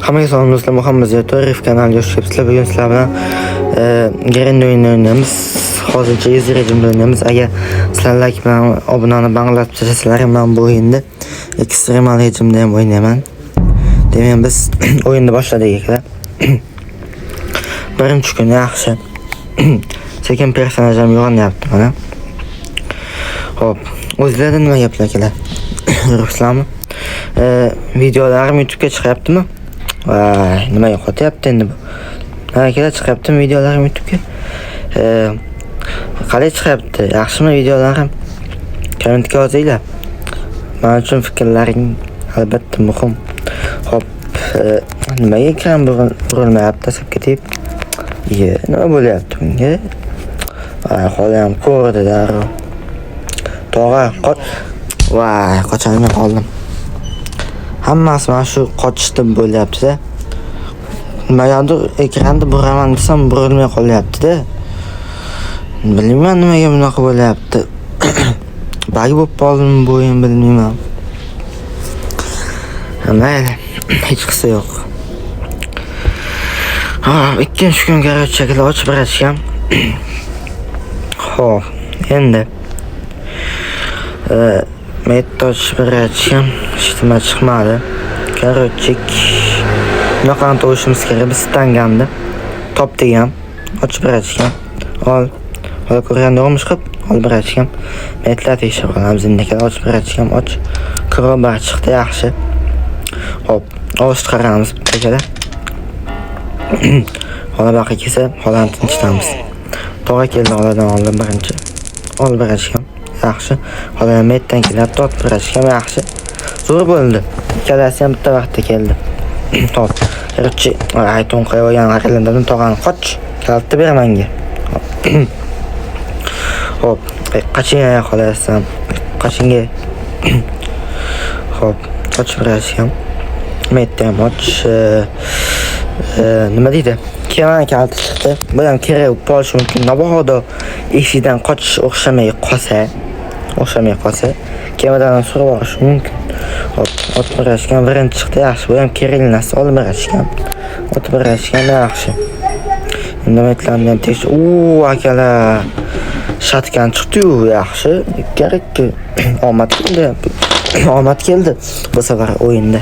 Hammaga salom do'stlar, Muhammad Ziyatov kanaliga xush kelibsizlar. Bugun sizlar bilan Grand o'yinini o'ynaymiz. Hozircha easy rejimda o'ynaymiz. Agar sizlar like bilan obunani banglatib tashlasalar, men bu o'yinda ekstremal rejimda ham o'ynayman. Demak, biz o'yinni boshladik aka. Birinchi kun yaxshi. Sekin personajim yo'g'onyapti mana. Xo'p, o'zingizlar nima gaplar akalar? Yuribsizlarmi? Videolarim YouTube'ga chiqyaptimi? Vay, nima yo'qotyapti endi bu? Akalar chiqyaptimi videolarim YouTube'ga? Qalay chiqyapti? Yaxshimi videolarim? Kommentga yozinglar. Men uchun fikrlaring albatta muhim. Xo'p, nimaga ekran burilmayapti sakitib? Nima bo'lyapti bunga? Vay, hali ham ko'rdi darrov. To'g'ri, Vay, qocholmay qoldim. Hammasi mana shu qochishda bo'lyapti-da. Nimadir ekranda buraman desam burilmay qolyapti-da. Bilmayman nimaga bunaqa bo'lyapti. Bug bo'lib qoldimi bu o'yin bilmayman. Mayli, hech qisi yo'q. Ikkinchi kun garaj shakli ochib berishgan. Xo'p, endi Metoch berachim, ishtima chiqmadi. Korotchik. Bunaqani to'shimiz kerak. Biz tanganda topdik ham. Ochib berachim. Ol ko'rganda o'mish qilib, ol berachim. Metlar tekshirib qolamiz endi ochib berachim, och. Krobar chiqdi yaxshi. Hop, ovoz chiqaramiz akada. Xola baqa kelsa, xolani tinchitamiz. To'g'ri keldi xoladan oldin birinchi. Ol berachim. Yaxshi. Hozir metdan kelib top birashgan yaxshi. Zo'r bo'ldi. Ikkalasi ham bitta vaqtda keldi. Top. Qirchi, ayton qo'ygan haqiqatan tog'ani qoch. Kaltni ber menga. Hop, qachinga qolasam. Qachinga. Hop, qoch birashgan. Metdan och. Nima deydi? Keman kalti chiqdi. Bu ham kerak bo'lishi mumkin. Nabohodo eshikdan qochish o'xshamay qolsa, kemadan surib olish mumkin. Hop, ot birashgan birinchi chiqdi yaxshi. Bu ham kerak narsa olib birashgan. Ot birashgan yaxshi. Endi metlarni ham tekshir. Akalar. Shatkan chiqdi-yu yaxshi. Kerakki omad keldi bu safar o'yinda.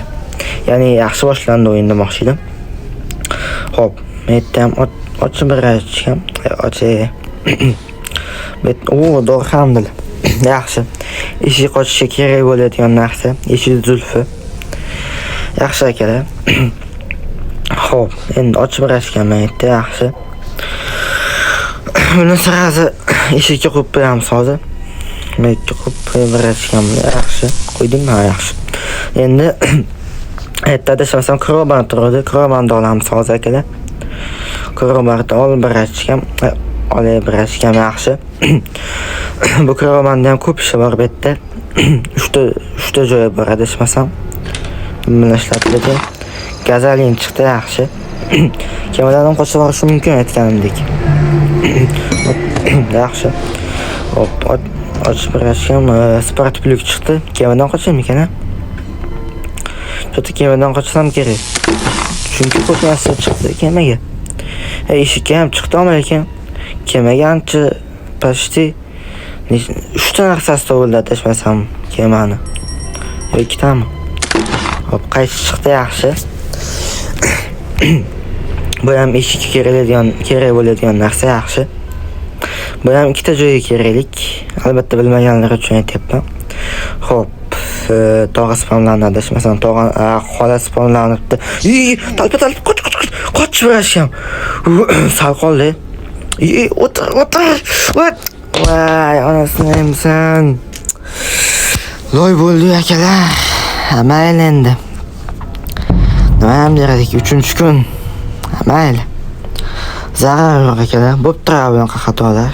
Ya'ni yaxshi boshlandi o'yinda moqchidim. Hop, metdan ochib birashgan. Dorxandil. Yaxshi. Eshik qochishga kerak bo'ladigan narsa, eshik zulfi. Yaxshi akalar. Xo'p, endi ochib berashganman endi yaxshi. Buni sirazi eshikka qo'yib qo'yamiz hozir. Mekka qo'yib berashganman yaxshi. Qo'ydingmi? Yaxshi. Endi aytda shosam krobarni turadi. Krobarni olamiz hozir akalar. Krobarni olib berashgan. Olib berashgan yaxshi. Bu krobarda ham ko'p ish bor bu yerda. 3 ta joyi bor adashmasam. Buni ishlatiladi. Gazalin chiqdi yaxshi. Kemadan qochib olish mumkin aytganimdek. Yaxshi. Hop, ochib berashgan Sport Plus chiqdi. Kemadan qochim ekan-a? To'g'ri, kemadan qochsam kerak. Chunki ko'p narsa chiqdi kemaga. Eshikka ham chiqdi ekan. Kemaga ancha почти 3 ta narsasi bo'ldi adashmasam kemani. 2 tami. Hop, qaysi chiqdi yaxshi. Bu ham eshikka kerak bo'ladigan narsa yaxshi. Bu ham 2 ta joyga keraklik. Albatta bilmaganlar uchun aytyapman. Hop, tog'a spamlarni adashmasam xola spamlanibdi. Talpa qoch berashim. Sal qoldi. O'tir. Vay, onasini emsan. Loy bo'ldi akalar. Mayli endi. Nima ham deradik 3-kun. Mayli. Zarar yo'q akalar. Bo'p turadi bunaqa xatolar.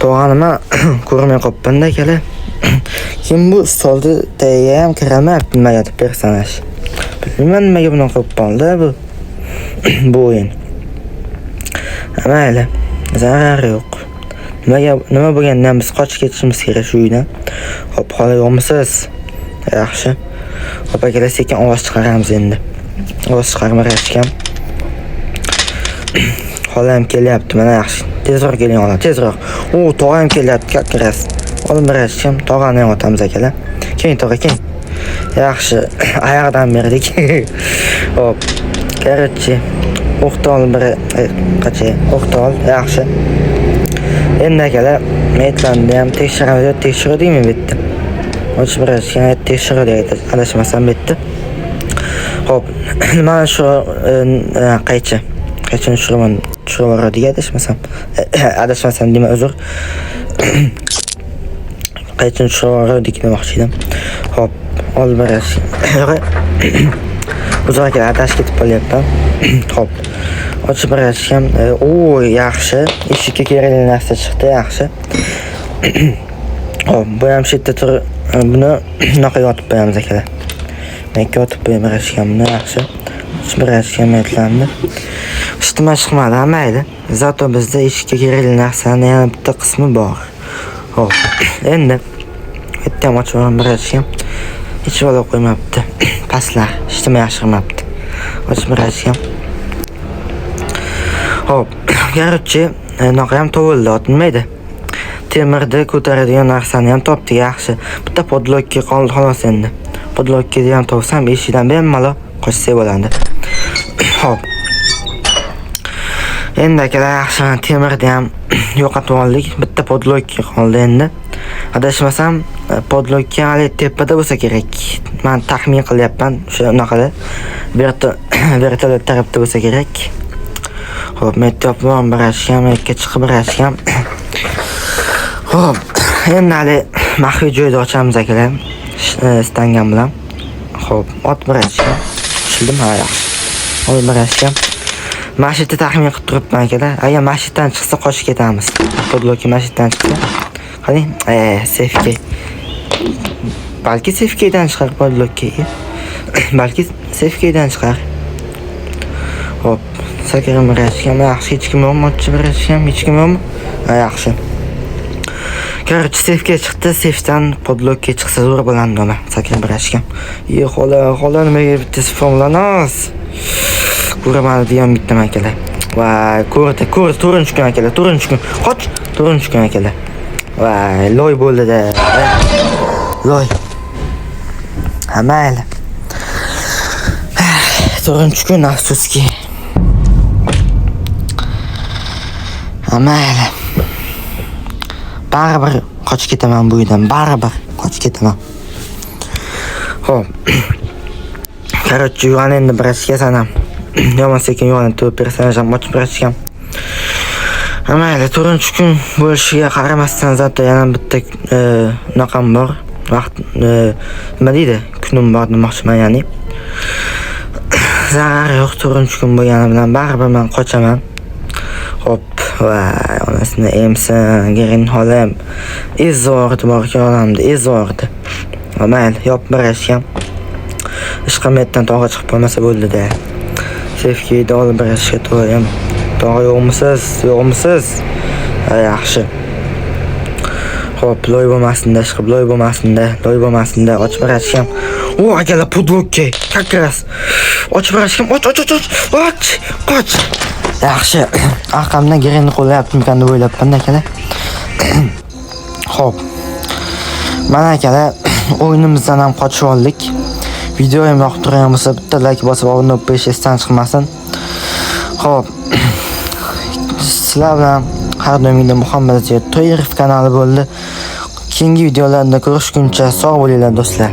To'g'anima ko'rmay qolibman-da akalar. Kim bu stolda tagiga ham kiramayapti nimaga personaj. Bilmayman nimaga bunaqa qilib qoldi bu. Bu o'yin. Mayli. Zarar yo'q. Nima bo'lgandan biz qochib ketishimiz kerak shu uydan. Hop, xola yo'qmisiz? Yaxshi. Hop akalar, sekin ovoz chiqaramiz endi. Ovoz chiqarmayotgan. Xolam kelyapti, mana yaxshi. Tezroq keling xola, tezroq. Tog'am kelyapti, kakras. Olmirashim, tog'ani yotamiz akalar. Keyin tog'a, keyin. Yaxshi, oyoqdan berdik. Hop. Короче, o'qtol bir qacha, o'qtol, yaxshi. Endi akalar, metlarni ham tekshiruvdingmi bitta? Ochib berishgan, tekshiruvda adashmasam bitta. Hop, mana shu qaychini tushiraveradigan adashmasam deyman, uzr. Qaychini tushiraverdik demoqchi edim. Hop, olib berish. Uzr akalar, adash ketib qolyapman. Hop. Ochib berishgan. Yaxshi. Eshikka kerakli narsa chiqdi, yaxshi. Hop, bu ham shetda turib, buni bunaqa yotib qo'yamiz akalar. Men yotib qo'yib buni, yaxshi. Ochib berishgan metlarni. Ishtima chiqmadi, mayli. Zato bizda eshikka kerakli narsaning yana bitta qismi bor. Hop. Endi bitta ham ochib berishgan. Hech valo qo'ymabdi. Paslar, ishtima yashirmabdi. Ochib berishgan. Hop, короче, noqa ham to'vildi, otilmaydi. Temirni ko'taradigan narsani ham topdik, yaxshi. Bitta podlokka qoldi xolos endi. Podlokka ham topsam, eshikdan bemalol qochsa bo'ladi. Hop. Endi akalar, yaxshi, temirni ham yo'qotib oldik. Bitta podlokka qoldi endi. Adashmasam, podlokka hali tepada bo'lsa kerak. Men taxmin qilyapman, shunaqada. Vertolyot tarafda bo'lsa kerak. Hop, metopon birashgan, mekka chiqib birashgan. Hop, endi hali maxfiy joyda ochamiz akalar. Stangan bilan. Hop, ot birashgan. Tushildim, ha yaxshi. Olib birashgan. Mashitni taxmin qilib turibman akalar. Agar mashitdan chiqsa qochib ketamiz. Podlokka mashitdan chiqsa. Qarang, safeka. Balki safekadan chiqar podlokka. Balki safekadan chiqar. Hop, sakirim birashgan, yaxshi, hech kim yo'qmi? Ochib birashgan, hech kim yo'qmi? Yaxshi. Короче, safeka chiqdi, safdan podlokka chiqsa zo'r bo'ladi uni. Sakirim birashgan. Xola nimaga bitta sifomlanas? Ko'rmadi degan bitta akalar. Voy, ko'rdi, to'rinchi akalar, to'rinchi kun. Qoch, to'rinchi kun akalar. Voy, loy bo'ldi-da. Loy. Mayli. To'rinchi kun afsuski. Mayli. Baribir qochib ketaman bu yerdan, baribir qochib ketaman. Xo'p. Короче, yo'g'on endi birashga sanam. Yomon sekin yo'g'on to'p personajam ochib birashgan. Mayli, to'rinchi kun bo'lishiga qaramasdan zato yana bitta naqam bor. Vaqt nima deydi? Kunim bor demoqchiman, ya'ni. Zarari yo'q, to'rinchi kun bo'lgani bilan baribir men qochaman. Hop, voy, onasini emsin, gerin holam. Ezordi borki olamdi, ezordi. Mayli, yopib birashgan. Ishqametdan tog'a chiqib qolmasa bo'ldi-da. Safkayda olib birashga to'g'ri. Tog'a yo'qmisiz? Yaxshi. Hop, loy bo'lmasin-da, chiqib loy bo'lmasin-da, ochib birashgan. Akalar, podlokka, kakras. Ochib birashgan, och. Yaxshi. Arqamdan gerini qo'llayaptimikan deb o'ylabman akalar. Hop. Mana akalar, o'yinimizdan ham qochib oldik. Videoyim yoqtirgan bo'lsa, bitta like bosib, obuna bo'lib esdan chiqmasin. Hop. Sizlar bilan har doimgidek Muhammad To'yirov kanali bo'ldi. Keyingi videolarda ko'rishguncha sog' bo'linglar do'stlar.